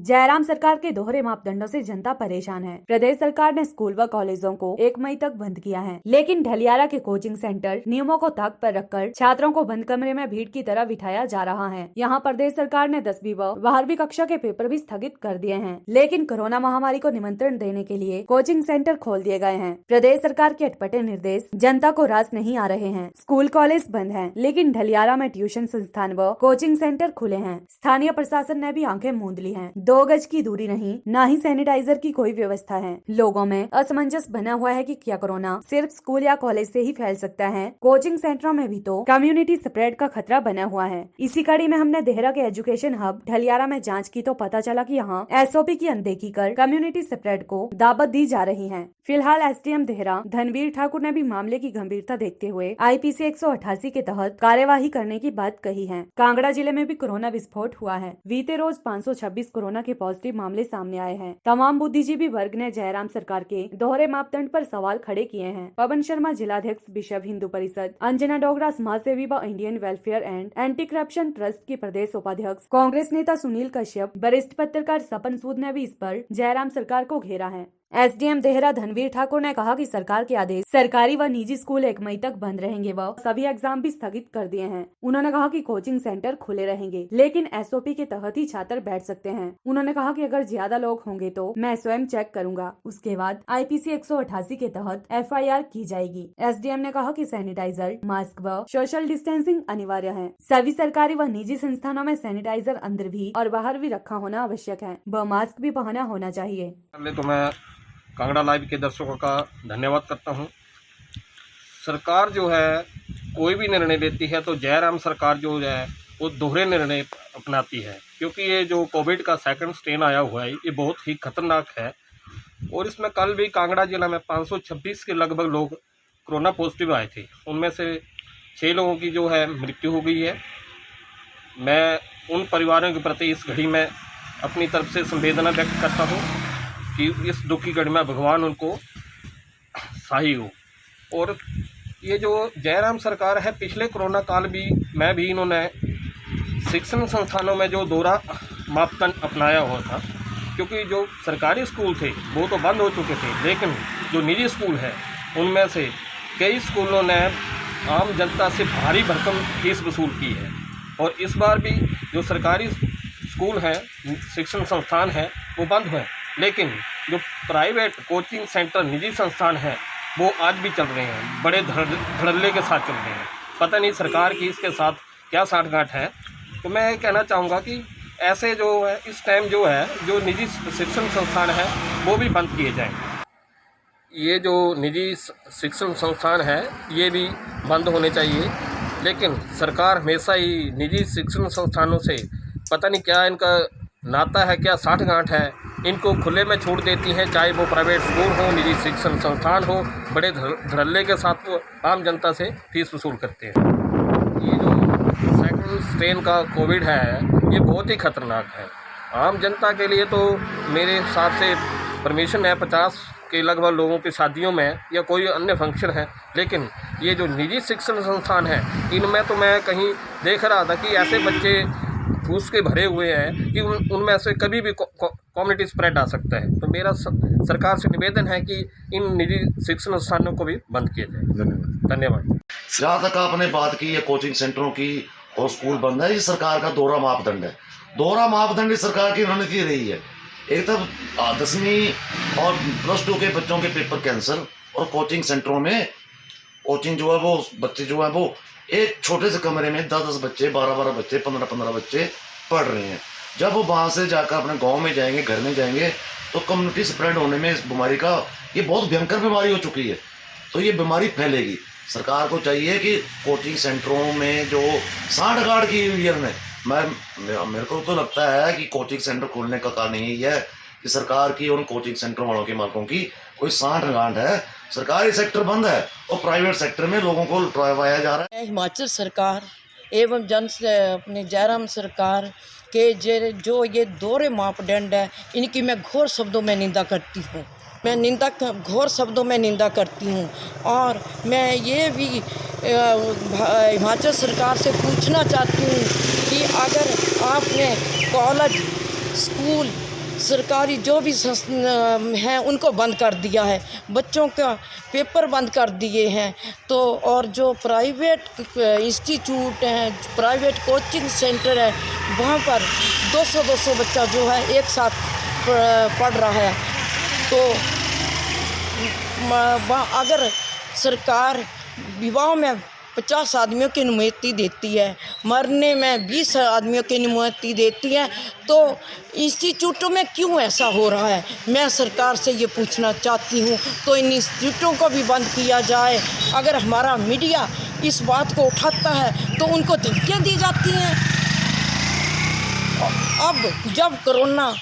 जयराम सरकार के दोहरे मापदंडों से जनता परेशान है। प्रदेश सरकार ने स्कूल व कॉलेजों को 1 मई तक बंद किया है, लेकिन ढलियारा के कोचिंग सेंटर नियमों को ताक पर रखकर छात्रों को बंद कमरे में भीड़ की तरह बिठाया जा रहा है। यहाँ प्रदेश सरकार ने 10वीं व 12वीं कक्षा के पेपर भी स्थगित कर दिए हैं, लेकिन कोरोना महामारी को निमंत्रण देने के लिए कोचिंग सेंटर खोल दिए गए हैं। प्रदेश सरकार के अटपटे निर्देश जनता को रास नहीं आ रहे हैं। स्कूल कॉलेज बंद हैं, लेकिन ढलियारा में ट्यूशन संस्थान व कोचिंग सेंटर खुले हैं। स्थानीय प्रशासन ने भी आंखें मूंद ली हैं। 2 गज की दूरी नहीं, न ही सैनिटाइजर की कोई व्यवस्था है। लोगों में असमंजस बना हुआ है कि क्या कोरोना सिर्फ स्कूल या कॉलेज से ही फैल सकता है। कोचिंग सेंटरों में भी तो कम्युनिटी स्प्रेड का खतरा बना हुआ है। इसी कड़ी में हमने देहरा के एजुकेशन हब ढलियारा में जांच की तो पता चला कि यहाँ SOP की अनदेखी कर कम्युनिटी स्प्रेड को दावत दी जा रही है। फिलहाल SDM देहरा धनवीर ठाकुर ने भी मामले की गंभीरता देखते हुए IPC 188 के तहत कार्यवाही करने की बात कही है। कांगड़ा जिले में भी कोरोना विस्फोट हुआ है। बीते रोज 526 कोरोना के पॉजिटिव मामले सामने आए हैं। तमाम बुद्धिजीवी वर्ग ने जयराम सरकार के दोहरे मापदंड पर सवाल खड़े किए हैं। पवन शर्मा जिलाध्यक्ष विश्व हिंदू परिषद, अंजना डोगरा समाज सेवी व Indian welfare and anti corruption trust की प्रदेश उपाध्यक्ष, कांग्रेस नेता सुनील कश्यप, वरिष्ठ पत्रकार सपन सूद ने भी इस पर जयराम सरकार को घेरा है। SDM देहरा धनवीर ठाकुर ने कहा कि सरकार के आदेश सरकारी व निजी स्कूल 1 मई तक बंद रहेंगे व सभी एग्जाम भी स्थगित कर दिए हैं। उन्होंने कहा कि कोचिंग सेंटर खुले रहेंगे, लेकिन SOP के तहत ही छात्र बैठ सकते हैं। उन्होंने कहा कि अगर ज्यादा लोग होंगे तो मैं स्वयं चेक करूंगा, उसके बाद IPC 188 के तहत FIR की जाएगी। SDM ने कहा कि सैनिटाइजर, मास्क व सोशल डिस्टेंसिंग अनिवार्य है। सभी सरकारी व निजी संस्थानों में सैनिटाइजर अंदर भी और बाहर भी रखा होना आवश्यक है व मास्क भी पहना होना चाहिए। कांगड़ा लाइव के दर्शकों का धन्यवाद करता हूं। सरकार जो है कोई भी निर्णय लेती है तो जयराम सरकार जो है वो दोहरे निर्णय अपनाती है, क्योंकि ये जो कोविड का सेकंड स्ट्रेन आया हुआ है ये बहुत ही खतरनाक है। और इसमें कल भी कांगड़ा जिला में 526 के लगभग लोग कोरोना पॉजिटिव आए थे। उनमें से 6 लोगों की जो है मृत्यु हो गई है। मैं उन परिवारों के प्रति इस घड़ी में अपनी तरफ से संवेदना व्यक्त करता हूँ कि इस दुख की घड़ी में भगवान उनको सहाय हो। और ये जो जयराम सरकार है, पिछले कोरोना काल भी मैं भी इन्होंने शिक्षण संस्थानों में जो दोहरा मापदंड अपनाया हुआ था, क्योंकि जो सरकारी स्कूल थे वो तो बंद हो चुके थे, लेकिन जो निजी स्कूल है उनमें से कई स्कूलों ने आम जनता से भारी भरकम फीस वसूल की है। और इस बार भी जो सरकारी स्कूल हैं, शिक्षण संस्थान हैं, वो बंद हुए, लेकिन जो प्राइवेट कोचिंग सेंटर निजी संस्थान हैं वो आज भी चल रहे हैं, बड़े धड़ल्ले के साथ चल रहे हैं। पता नहीं सरकार की इसके साथ क्या साठगांठ है। तो मैं ये कहना चाहूँगा कि ऐसे जो है इस टाइम जो है जो निजी शिक्षण संस्थान है वो भी बंद किए जाएँ। ये जो निजी शिक्षण संस्थान है ये भी बंद होने चाहिए, लेकिन सरकार हमेशा ही निजी शिक्षण संस्थानों से पता नहीं क्या इनका नाता है, क्या साठगांठ है, इनको खुले में छोड़ देती हैं, चाहे वो प्राइवेट स्कूल हो, निजी शिक्षण संस्थान हो, बड़े धड़ल्ले के साथ वो आम जनता से फीस वसूल करते हैं। ये जो सेकंड स्ट्रेन का कोविड है ये बहुत ही खतरनाक है। आम जनता के लिए तो मेरे हिसाब से परमिशन है 50 के लगभग लोगों की शादियों में या कोई अन्य फंक्शन है, लेकिन ये जो निजी शिक्षण संस्थान है इनमें तो मैं कहीं देख रहा था कि ऐसे बच्चे घूस के भरे हुए हैं कि उनमें से कभी भी कम्युनिटी स्प्रेड आ सकता है। तो मेरा सरकार से निवेदन है कि इन निजी शिक्षण संस्थानों को भी बंद किया जाए। धन्यवाद। जहाँ तक आपने बात की है कोचिंग सेंटरों की और स्कूल बंद है, ये सरकार का दोहरा मापदंड है। दोहरा मापदंड सरकार की रणनीति रही है। एक तब 10वीं और +2 के बच्चों के पेपर कैंसिल, और कोचिंग सेंटरों में कोचिंग जो है वो बच्चे जो है वो एक छोटे से कमरे में 10-10 बच्चे, 12-12 बच्चे, 15-15 बच्चे पढ़ रहे हैं। जब वो वहाँ से जाकर अपने गांव में जाएंगे, घर में जाएंगे, तो कम्युनिटी स्प्रेड होने में इस बीमारी का, ये बहुत भयंकर बीमारी हो चुकी है, तो ये बीमारी फैलेगी। सरकार को चाहिए कि कोचिंग सेंटरों में जो साठगांठ की हुई है, मेरे को तो लगता है कि कोचिंग सेंटर खोलने का कारण यही है कि सरकार की और कोचिंग सेंटर वालों के मालिकों की कोई साठगांठ है। सरकारी सेक्टर बंद है और प्राइवेट सेक्टर में लोगों को लुटवाया जा रहा है। हिमाचल सरकार एवं अपने जयराम सरकार के जो ये दोहरे मापदंड है, इनकी मैं घोर शब्दों में निंदा करती हूँ। घोर शब्दों में निंदा करती हूँ। और मैं ये भी हिमाचल सरकार से पूछना चाहती हूँ कि अगर आपने कॉलेज, स्कूल सरकारी जो भी हैं उनको बंद कर दिया है, बच्चों का पेपर बंद कर दिए हैं। तो और जो प्राइवेट इंस्टीट्यूट हैं, प्राइवेट कोचिंग सेंटर है, वहाँ पर 200-200 बच्चा जो है एक साथ पढ़ रहा है। तो अगर सरकार विवाह में 50 आदमियों की अनुमति देती है, मरने में 20 आदमियों की अनुमति देती है, तो इंस्टीट्यूटों में क्यों ऐसा हो रहा है? मैं सरकार से ये पूछना चाहती हूँ, तो इन इंस्टीट्यूटों को भी बंद किया जाए। अगर हमारा मीडिया इस बात को उठाता है तो उनको धमकियाँ दी जाती हैं। अब जब कोरोना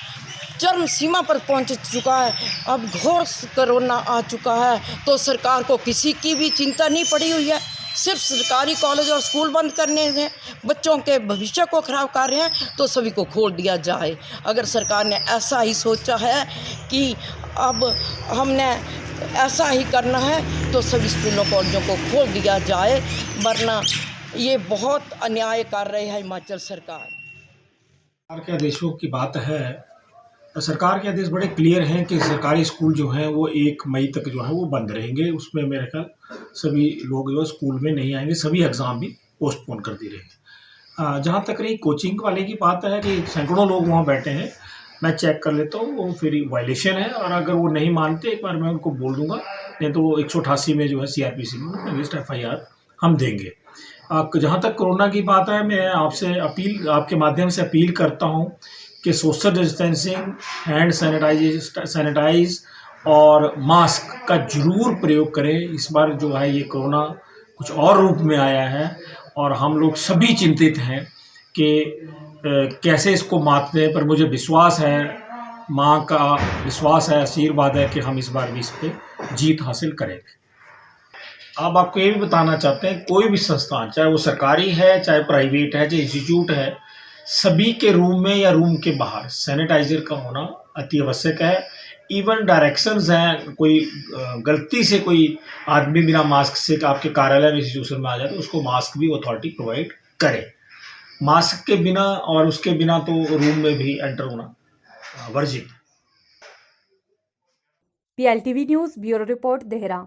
चरम सीमा पर पहुंच चुका है, अब घोर कोरोना आ चुका है, तो सरकार को किसी की भी चिंता नहीं पड़ी हुई है। सिर्फ सरकारी कॉलेज और स्कूल बंद करने हैं, बच्चों के भविष्य को खराब कर रहे हैं, तो सभी को खोल दिया जाए। अगर सरकार ने ऐसा ही सोचा है कि अब हमने ऐसा ही करना है, तो सभी स्कूलों कॉलेजों को खोल दिया जाए, वरना ये बहुत अन्याय कर रही है हिमाचल सरकार। सरकार के आदेशों की बात है, सरकार के आदेश बड़े क्लियर हैं कि सरकारी स्कूल जो हैं वो 1 मई तक जो है वो बंद रहेंगे। उसमें मेरे ख्याल सभी लोग जो स्कूल में नहीं आएंगे, सभी एग्ज़ाम भी पोस्टपोन कर दिए रहेंगे। जहाँ तक रही कोचिंग वाले की बात है कि सैकड़ों लोग वहाँ बैठे हैं, मैं चेक कर लेता हूँ, वो फिर वायलेशन है, और अगर वो नहीं मानते एक बार मैं उनको बोल दूँगा, नहीं तो वो 188 में जो है CRPC में अगेंस्ट FIR हम देंगे। जहाँ तक कोरोना की बात है, मैं आपके माध्यम से अपील करता हूँ कि सोशल डिस्टेंसिंग, हैंड सैनिटाइज और मास्क का ज़रूर प्रयोग करें। इस बार जो है ये कोरोना कुछ और रूप में आया है, और हम लोग सभी चिंतित हैं कि कैसे इसको मातने, पर मुझे विश्वास है, माँ का विश्वास है, आशीर्वाद है कि हम इस बार भी इस पर जीत हासिल करेंगे। अब आपको ये भी बताना चाहते हैं, कोई भी संस्थान, चाहे वो सरकारी है, चाहे प्राइवेट है, चाहे इंस्टीट्यूट है, सभी के रूम में या रूम के बाहर सैनिटाइजर का होना अति आवश्यक है। इवन डायरेक्शंस हैं, कोई गलती से कोई आदमी बिना मास्क से आपके कार्यालय में, इंस्टीट्यूशन में आ जाए, तो उसको मास्क भी अथॉरिटी प्रोवाइड करे। मास्क के बिना और उसके बिना तो रूम में भी एंटर होना वर्जित। PLTV news bureau report, Dehra.